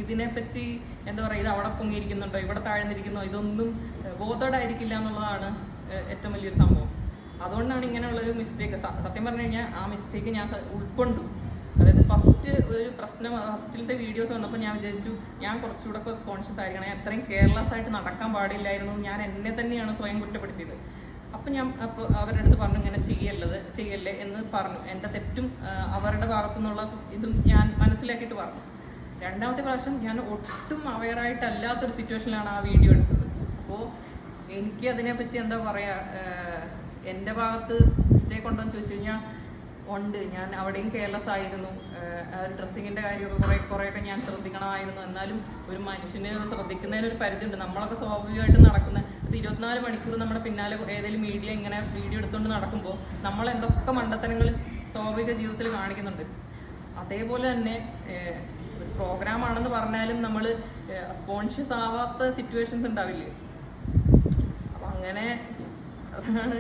ഇതിനെപ്പറ്റി എന്താ പറയുക, ഇത് അവിടെ പൊങ്ങിയിരിക്കുന്നുണ്ടോ ഇവിടെ താഴ്ന്നിരിക്കുന്നോ ഇതൊന്നും ബോധോടായിരിക്കില്ല എന്നുള്ളതാണ് ഏറ്റവും വലിയൊരു സംഭവം. അതുകൊണ്ടാണ് ഇങ്ങനെയുള്ളൊരു മിസ്റ്റേക്ക്. സത്യം പറഞ്ഞു കഴിഞ്ഞാൽ ആ മിസ്റ്റേക്ക് ഞാൻ ഉൾക്കൊണ്ടു. അതായത് ഫസ്റ്റ് ഒരു പ്രശ്നം, ഫസ്റ്റിലത്തെ വീഡിയോസ് വന്നപ്പോൾ ഞാൻ വിചാരിച്ചു ഞാൻ കുറച്ചുകൂടെ ഒക്കെ കോൺഷ്യസ് ആയിരിക്കണം, അത്രയും കെയർലെസ് ആയിട്ട് നടക്കാൻ പാടില്ലായിരുന്നു. ഞാൻ എന്നെ തന്നെയാണ് സ്വയം കുറ്റപ്പെടുത്തിയത്. അപ്പം ഞാൻ അവരുടെ അടുത്ത് പറഞ്ഞു ഇങ്ങനെ ചെയ്യല്ലേ എന്ന് പറഞ്ഞു. എൻ്റെ തെറ്റും അവരുടെ ഭാഗത്തു നിന്നുള്ള ഇതും ഞാൻ മനസ്സിലാക്കിയിട്ട് പറഞ്ഞു. രണ്ടാമത്തെ പ്രാവശ്യം ഞാൻ ഒട്ടും അവെയറായിട്ടല്ലാത്തൊരു സിറ്റുവേഷനിലാണ് ആ വീഡിയോ എടുത്തത്. അപ്പോൾ എനിക്ക് അതിനെപ്പറ്റി എന്താ പറയുക, എൻ്റെ ഭാഗത്ത് മിസ്റ്റേക്ക് ഉണ്ടോ എന്ന് ചോദിച്ചു കഴിഞ്ഞാൽ ഉണ്ട്. ഞാൻ അവിടെയും കെയർലെസ് ആയിരുന്നു. ഡ്രസ്സിങ്ങിൻ്റെ കാര്യമൊക്കെ കുറേയൊക്കെ ഞാൻ ശ്രദ്ധിക്കണമായിരുന്നു. എന്നാലും ഒരു മനുഷ്യന് ശ്രദ്ധിക്കുന്നതിനൊരു പരിധിയുണ്ട്. നമ്മളൊക്കെ സ്വാഭാവികമായിട്ട് നടക്കുന്ന ഇത് 24 മണിക്കൂർ നമ്മുടെ പിന്നാലെ ഏതെങ്കിലും മീഡിയ ഇങ്ങനെ വീഡിയോ എടുത്തുകൊണ്ട് നടക്കുമ്പോൾ നമ്മൾ എന്തൊക്കെ മണ്ടത്തരങ്ങൾ സ്വാഭാവിക ജീവിതത്തിൽ കാണിക്കുന്നുണ്ട്. അതേപോലെ തന്നെ ഒരു പ്രോഗ്രാമാണെന്ന് പറഞ്ഞാലും നമ്മൾ കോൺഷ്യസ് ആവാത്ത സിറ്റുവേഷൻസ് ഉണ്ടാവില്ലേ. അപ്പം അങ്ങനെ അതാണ്